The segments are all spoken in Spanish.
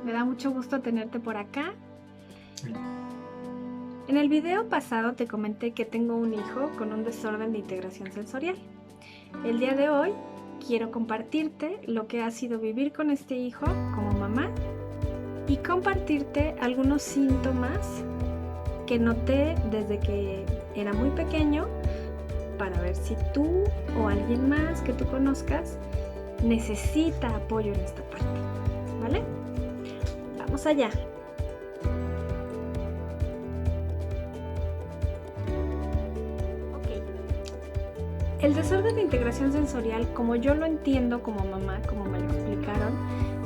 Me da mucho gusto tenerte por acá. En el video pasado te comenté que tengo un hijo con un desorden de integración sensorial. El día de hoy quiero compartirte lo que ha sido vivir con este hijo como mamá y compartirte algunos síntomas que noté desde que era muy pequeño para ver si tú o alguien más que tú conozcas necesita apoyo en esta parte, ¿vale? Vamos allá. El desorden de integración sensorial, como yo lo entiendo como mamá, como me lo explicaron,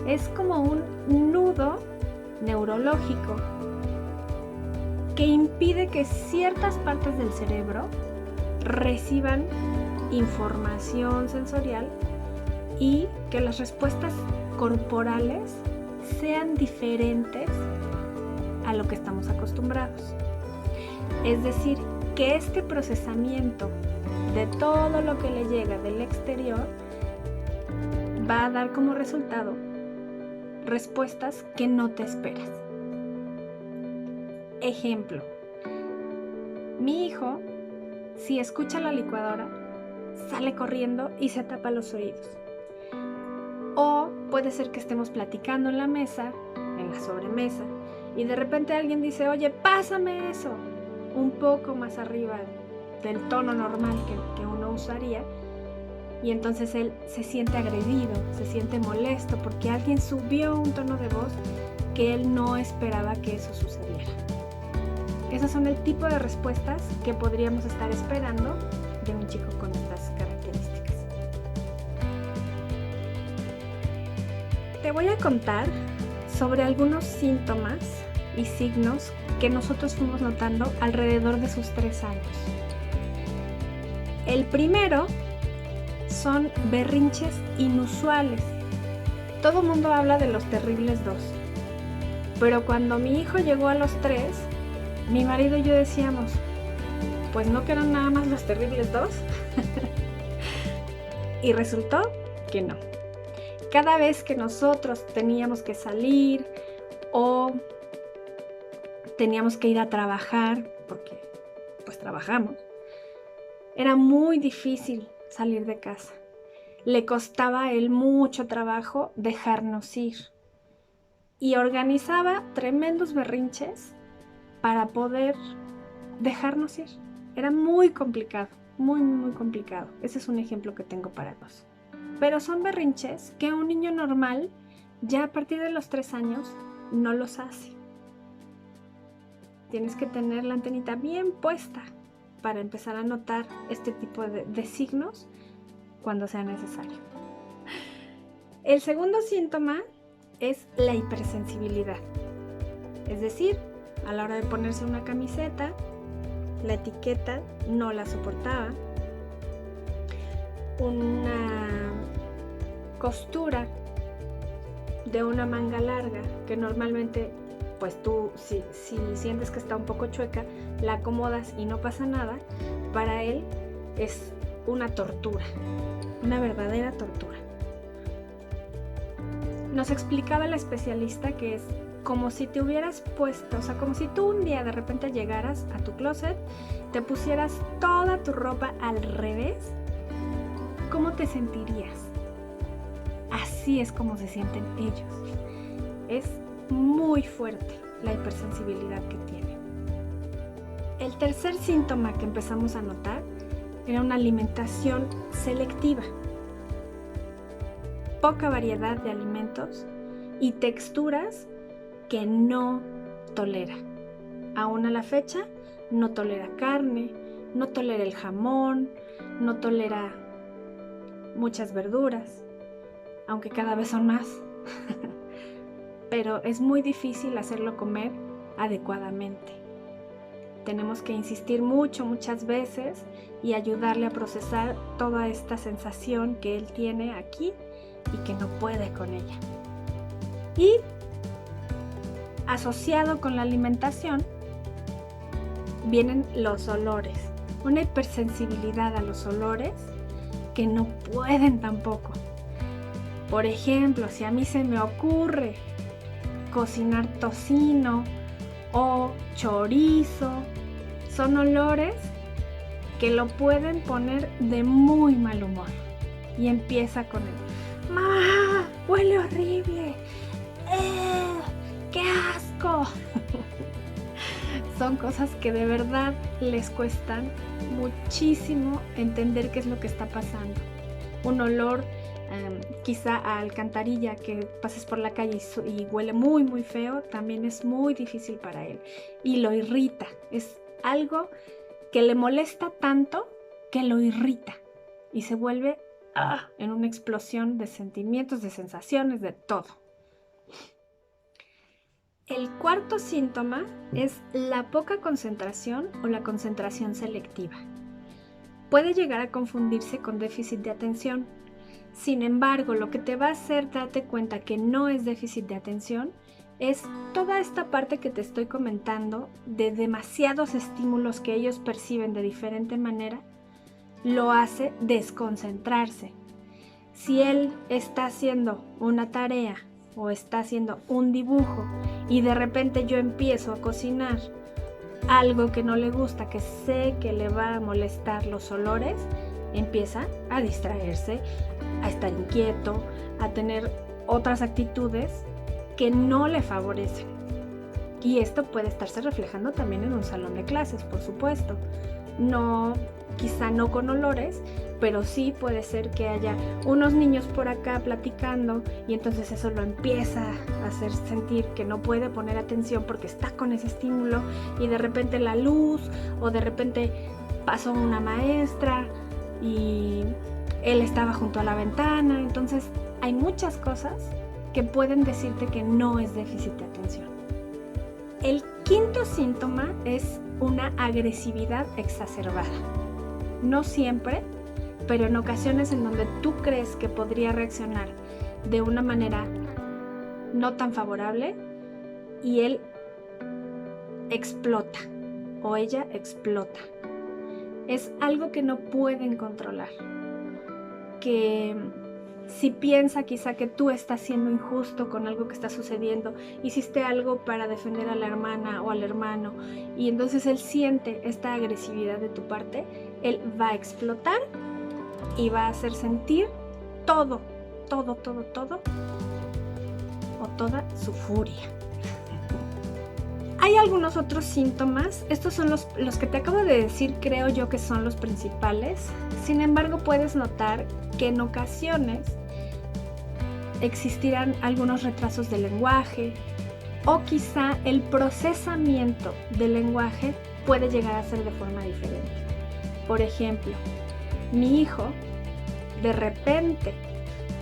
es como un nudo neurológico que impide que ciertas partes del cerebro reciban información sensorial y que las respuestas corporales sean diferentes a lo que estamos acostumbrados. Es decir, que este procesamiento de todo lo que le llega del exterior va a dar como resultado respuestas que no te esperas. Ejemplo, mi hijo, si escucha la licuadora, sale corriendo y se tapa los oídos. O puede ser que estemos platicando en la mesa, en la sobremesa, y de repente alguien dice, oye, pásame eso, un poco más arriba del tono normal que uno usaría, y entonces él se siente agredido, se siente molesto porque alguien subió un tono de voz que él no esperaba que eso sucediera. Esos son el tipo de respuestas que podríamos estar esperando de un chico con estas características. Te voy a contar sobre algunos síntomas y signos que nosotros fuimos notando alrededor de sus 3 años. El primero son berrinches inusuales. Todo mundo habla de los terribles 2, pero cuando mi hijo llegó a los 3, mi marido y yo decíamos, pues no que eran nada más los terribles 2. Y resultó que no. Cada vez que nosotros teníamos que salir o teníamos que ir a trabajar, porque pues trabajamos, era muy difícil salir de casa. Le costaba a él mucho trabajo dejarnos ir. Y organizaba tremendos berrinches para poder dejarnos ir. Era muy complicado, muy, muy complicado. Ese es un ejemplo que tengo para vos. Pero son berrinches que un niño normal, ya a partir de los 3 años, no los hace. Tienes que tener la antenita bien puesta para empezar a notar este tipo de signos cuando sea necesario. El segundo síntoma es la hipersensibilidad. Es decir, a la hora de ponerse una camiseta, la etiqueta no la soportaba. Una costura de una manga larga que normalmente pues tú si sientes que está un poco chueca, la acomodas y no pasa nada, para él es una tortura, una verdadera tortura. Nos explicaba la especialista que es como si te hubieras puesto, o sea, como si tú un día de repente llegaras a tu closet, te pusieras toda tu ropa al revés, ¿cómo te sentirías? Así es como se sienten ellos. Es muy fuerte la hipersensibilidad que tiene. El tercer síntoma que empezamos a notar era una alimentación selectiva. Poca variedad de alimentos y texturas que no tolera. Aún a la fecha, no tolera carne, no tolera el jamón, no tolera muchas verduras, aunque cada vez son más. Pero es muy difícil hacerlo comer adecuadamente. Tenemos que insistir muchas veces y ayudarle a procesar toda esta sensación que él tiene aquí y que no puede con ella. Y asociado con la alimentación vienen los olores, una hipersensibilidad a los olores que no pueden tampoco. Por ejemplo, si a mí se me ocurre cocinar tocino o chorizo. Son olores que lo pueden poner de muy mal humor. Y empieza con el: ¡mamá! ¡Huele horrible! ¡Qué asco! Son cosas que de verdad les cuestan muchísimo entender qué es lo que está pasando. Un olor quizá a alcantarilla, que pases por la calle y huele muy muy feo, también es muy difícil para él y lo irrita. Es algo que le molesta tanto que lo irrita y se vuelve en una explosión de sentimientos, de sensaciones, de todo. El cuarto síntoma es la poca concentración o la concentración selectiva. Puede llegar a confundirse con déficit de atención. Sin embargo, lo que te va a hacer darte cuenta que no es déficit de atención es toda esta parte que te estoy comentando de demasiados estímulos que ellos perciben de diferente manera, lo hace desconcentrarse. Si él está haciendo una tarea o está haciendo un dibujo y de repente yo empiezo a cocinar algo que no le gusta, que sé que le va a molestar los olores, empieza a distraerse, a estar inquieto, a tener otras actitudes que no le favorecen. Y esto puede estarse reflejando también en un salón de clases, por supuesto. No, quizá no con olores, pero sí puede ser que haya unos niños por acá platicando y entonces eso lo empieza a hacer sentir que no puede poner atención porque está con ese estímulo, y de repente la luz, o de repente pasó una maestra y él estaba junto a la ventana. Entonces hay muchas cosas que pueden decirte que no es déficit de atención. El quinto síntoma es una agresividad exacerbada. No siempre, pero en ocasiones en donde tú crees que podría reaccionar de una manera no tan favorable y él explota o ella explota. Es algo que no pueden controlar, que si piensa quizá que tú estás siendo injusto con algo que está sucediendo, hiciste algo para defender a la hermana o al hermano y entonces él siente esta agresividad de tu parte, él va a explotar y va a hacer sentir todo o toda su furia. Hay algunos otros síntomas, estos son los que te acabo de decir, creo yo que son los principales. Sin embargo, puedes notar que en ocasiones existirán algunos retrasos del lenguaje o quizá el procesamiento del lenguaje puede llegar a ser de forma diferente. Por ejemplo, mi hijo de repente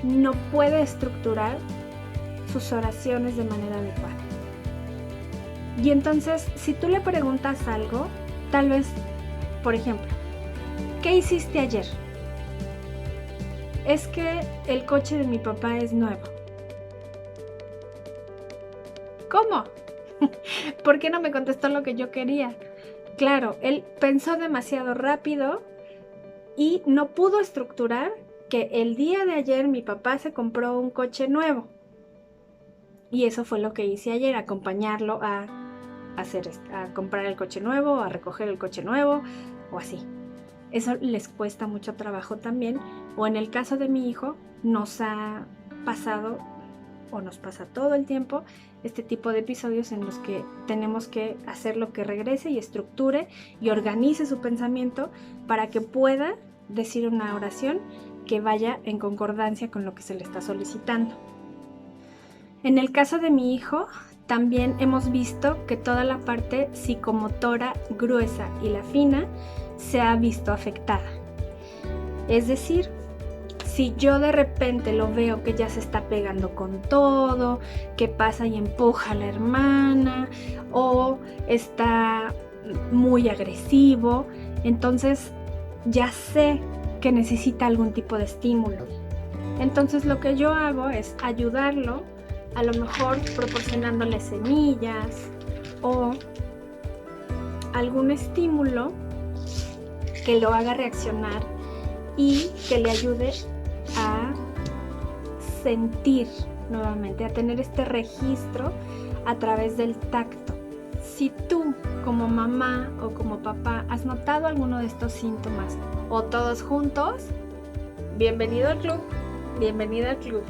no puede estructurar sus oraciones de manera adecuada. Y entonces, si tú le preguntas algo, tal vez, por ejemplo, ¿qué hiciste ayer? Es que el coche de mi papá es nuevo. ¿Cómo? ¿Por qué no me contestó lo que yo quería? Claro, él pensó demasiado rápido y no pudo estructurar que el día de ayer mi papá se compró un coche nuevo. Y eso fue lo que hice ayer, acompañarlo a comprar el coche nuevo, a recoger el coche nuevo o así. Eso les cuesta mucho trabajo también. O en el caso de mi hijo, nos ha pasado o nos pasa todo el tiempo este tipo de episodios en los que tenemos que hacerlo que regrese y estructure y organice su pensamiento para que pueda decir una oración que vaya en concordancia con lo que se le está solicitando. En el caso de mi hijo, también hemos visto que toda la parte psicomotora gruesa y la fina se ha visto afectada. Es decir, si yo de repente lo veo que ya se está pegando con todo, que pasa y empuja a la hermana, o está muy agresivo, entonces ya sé que necesita algún tipo de estímulo. Entonces lo que yo hago es ayudarlo, a lo mejor proporcionándole semillas o algún estímulo que lo haga reaccionar y que le ayude a sentir nuevamente, a tener este registro a través del tacto. Si tú, como mamá o como papá, has notado alguno de estos síntomas o todos juntos, bienvenido al club, bienvenida al club.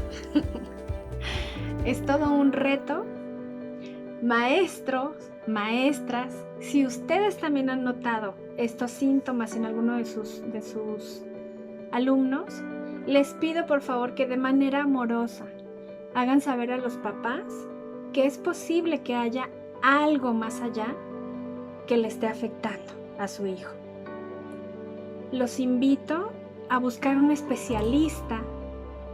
Es todo un reto. Maestros, maestras, si ustedes también han notado estos síntomas en alguno de sus alumnos, les pido por favor que de manera amorosa hagan saber a los papás que es posible que haya algo más allá que le esté afectando a su hijo. Los invito a buscar un especialista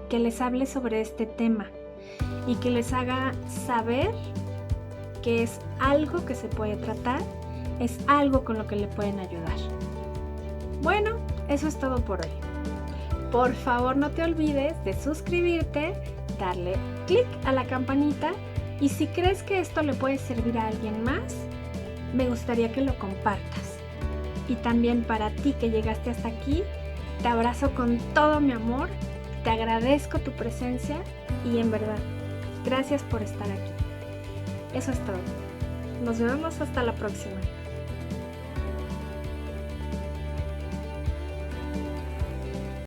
que les hable sobre este tema y que les haga saber que es algo que se puede tratar, es algo con lo que le pueden ayudar. Bueno, eso es todo por hoy. Por favor, no te olvides de suscribirte, darle clic a la campanita y si crees que esto le puede servir a alguien más, me gustaría que lo compartas. Y también para ti que llegaste hasta aquí, te abrazo con todo mi amor, te agradezco tu presencia y en verdad, gracias por estar aquí. Eso es todo. Nos vemos hasta la próxima.